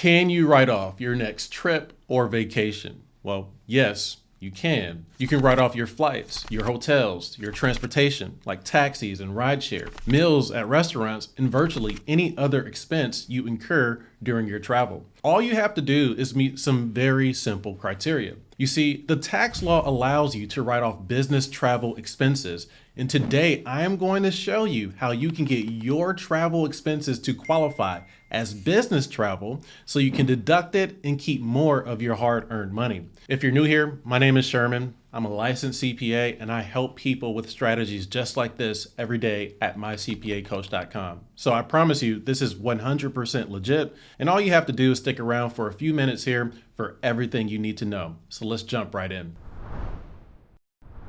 Can you write off your next trip or vacation? Well, yes, you can. You can write off your flights, your hotels, your transportation, like taxis and rideshare, meals at restaurants, and virtually any other expense you incur during your travel. All you have to do is meet some very simple criteria. You see, the tax law allows you to write off business travel expenses. And today I am going to show you how you can get your travel expenses to qualify as business travel so you can deduct it and keep more of your hard-earned money. If you're new here, my name is Sherman. I'm a licensed CPA and I help people with strategies just like this every day at mycpacoach.com. So I promise you this is 100% legit, and all you have to do is stick around for a few minutes here for everything you need to know. So let's jump right in.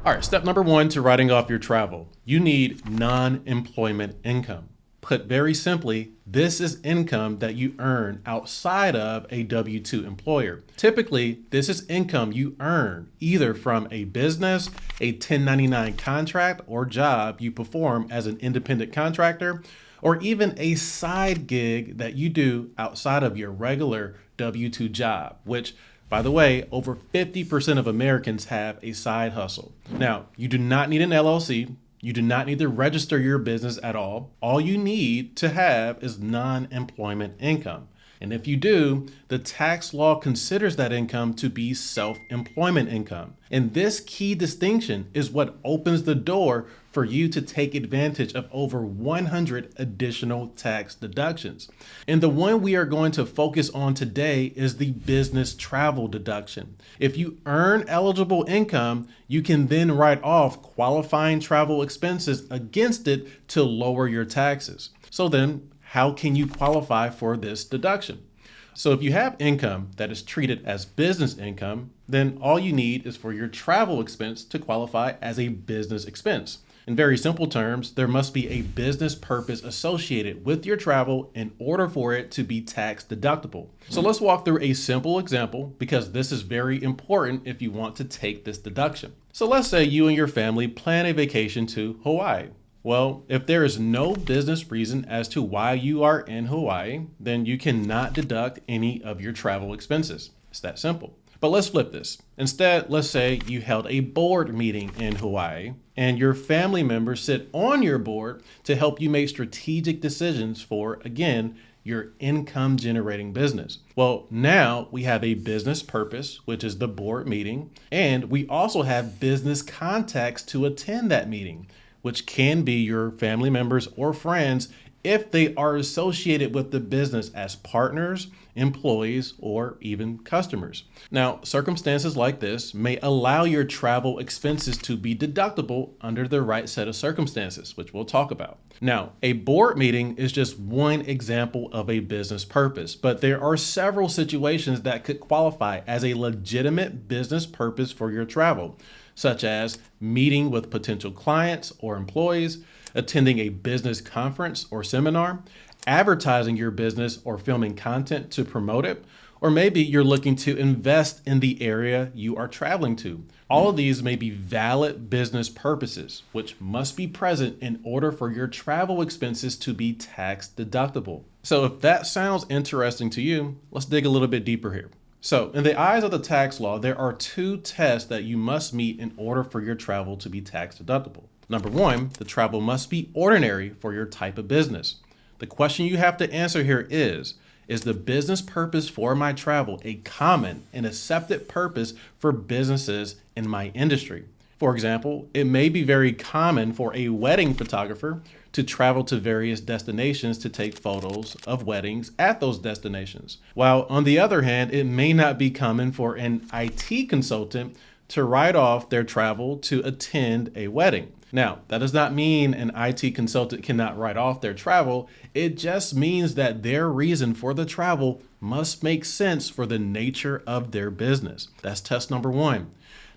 All right, step number one to writing off your travel. You need non-employment income. Put very simply, this is income that you earn outside of a W-2 employer. Typically, this is income you earn either from a business, a 1099 contract or job you perform as an independent contractor, or even a side gig that you do outside of your regular W-2 job, which, by the way, over 50% of Americans have a side hustle. Now, you do not need an LLC. You do not need to register your business at all. All you need to have is non-employment income. And if you do, the tax law considers that income to be self-employment income. And this key distinction is what opens the door for you to take advantage of over 100 additional tax deductions. And the one we are going to focus on today is the business travel deduction. If you earn eligible income, you can then write off qualifying travel expenses against it to lower your taxes. So then, how can you qualify for this deduction? So if you have income that is treated as business income, then all you need is for your travel expense to qualify as a business expense. In very simple terms, there must be a business purpose associated with your travel in order for it to be tax deductible. So let's walk through a simple example because this is very important if you want to take this deduction. So let's say you and your family plan a vacation to Hawaii. Well, if there is no business reason as to why you are in Hawaii, then you cannot deduct any of your travel expenses. It's that simple. But let's flip this. Instead, let's say you held a board meeting in Hawaii and your family members sit on your board to help you make strategic decisions for, again, your income generating business. Well, now we have a business purpose, which is the board meeting, and we also have business contacts to attend that meeting, which can be your family members or friends if they are associated with the business as partners, employees, or even customers. Now, circumstances like this may allow your travel expenses to be deductible under the right set of circumstances, which we'll talk about. Now, a board meeting is just one example of a business purpose, but there are several situations that could qualify as a legitimate business purpose for your travel, such as meeting with potential clients or employees, attending a business conference or seminar, advertising your business or filming content to promote it, or maybe you're looking to invest in the area you are traveling to. All of these may be valid business purposes, which must be present in order for your travel expenses to be tax deductible. So if that sounds interesting to you, let's dig a little bit deeper here. So in the eyes of the tax law, there are two tests that you must meet in order for your travel to be tax deductible. Number one, the travel must be ordinary for your type of business. The question you have to answer here is the business purpose for my travel a common and accepted purpose for businesses in my industry? For example, it may be very common for a wedding photographer to travel to various destinations to take photos of weddings at those destinations. While on the other hand, it may not be common for an IT consultant to write off their travel to attend a wedding. Now, that does not mean an IT consultant cannot write off their travel. It just means that their reason for the travel must make sense for the nature of their business. That's test number one.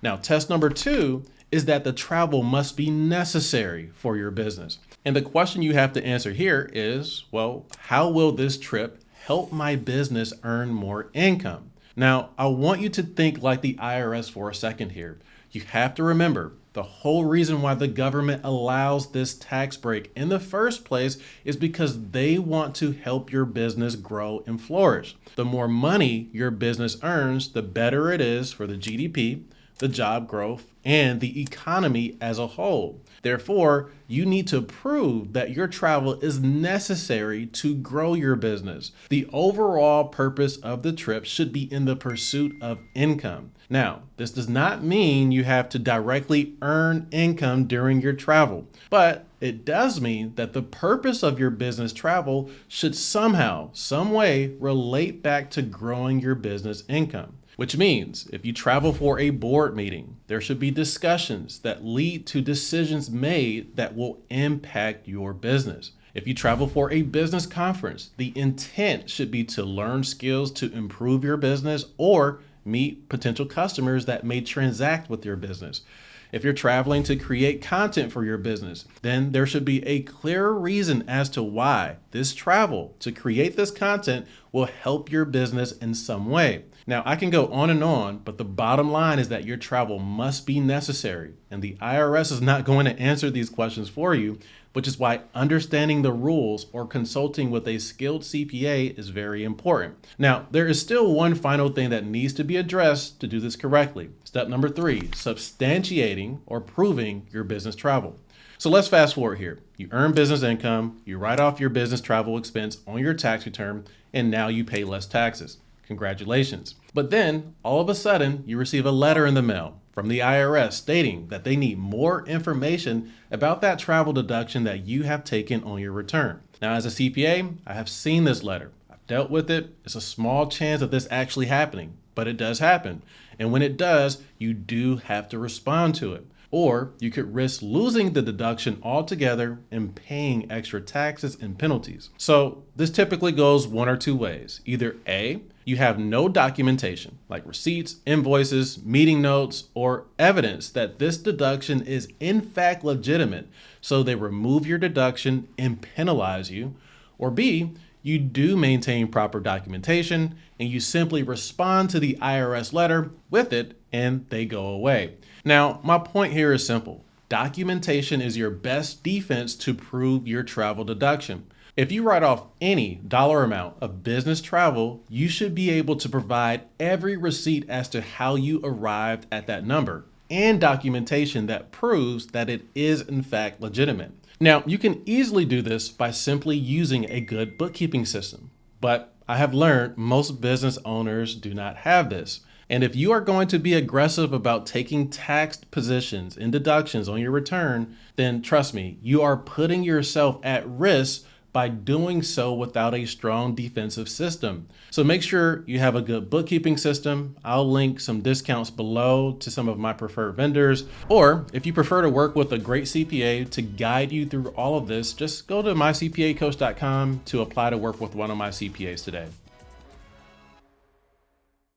Now, test number two is that the travel must be necessary for your business. And the question you have to answer here is, well, how will this trip help my business earn more income? Now, I want you to think like the IRS for a second here. You have to remember, the whole reason why the government allows this tax break in the first place is because they want to help your business grow and flourish. The more money your business earns, the better it is for the GDP, the job growth, and the economy as a whole. Therefore, you need to prove that your travel is necessary to grow your business. The overall purpose of the trip should be in the pursuit of income. Now, this does not mean you have to directly earn income during your travel, but it does mean that the purpose of your business travel should somehow, some way relate back to growing your business income. Which means if you travel for a board meeting, there should be discussions that lead to decisions made that will impact your business. If you travel for a business conference, the intent should be to learn skills to improve your business or meet potential customers that may transact with your business. If you're traveling to create content for your business, then there should be a clear reason as to why this travel to create this content will help your business in some way. Now, I can go on, but the bottom line is that your travel must be necessary, and the IRS is not going to answer these questions for you, which is why understanding the rules or consulting with a skilled CPA is very important. Now, there is still one final thing that needs to be addressed to do this correctly. Step number 3, substantiating or proving your business travel. So let's fast forward here. You earn business income, you write off your business travel expense on your tax return, and now you pay less taxes. Congratulations. But then all of a sudden you receive a letter in the mail from the IRS stating that they need more information about that travel deduction that you have taken on your return. Now, as a CPA, I have seen this letter. I've dealt with it. It's a small chance of this actually happening, but it does happen. And when it does, you do have to respond to it. Or you could risk losing the deduction altogether and paying extra taxes and penalties. So this typically goes one or two ways. Either A, you have no documentation like receipts, invoices, meeting notes, or evidence that this deduction is in fact legitimate, so they remove your deduction and penalize you. Or B, you do maintain proper documentation and you simply respond to the IRS letter with it and they go away. Now, my point here is simple. Documentation is your best defense to prove your travel deduction. If you write off any dollar amount of business travel, you should be able to provide every receipt as to how you arrived at that number and documentation that proves that it is in fact legitimate. Now, you can easily do this by simply using a good bookkeeping system, but I have learned most business owners do not have this. And if you are going to be aggressive about taking taxed positions and deductions on your return, then trust me, you are putting yourself at risk by doing so without a strong defensive system. So make sure you have a good bookkeeping system. I'll link some discounts below to some of my preferred vendors. Or if you prefer to work with a great CPA to guide you through all of this, just go to mycpacoach.com to apply to work with one of my CPAs today.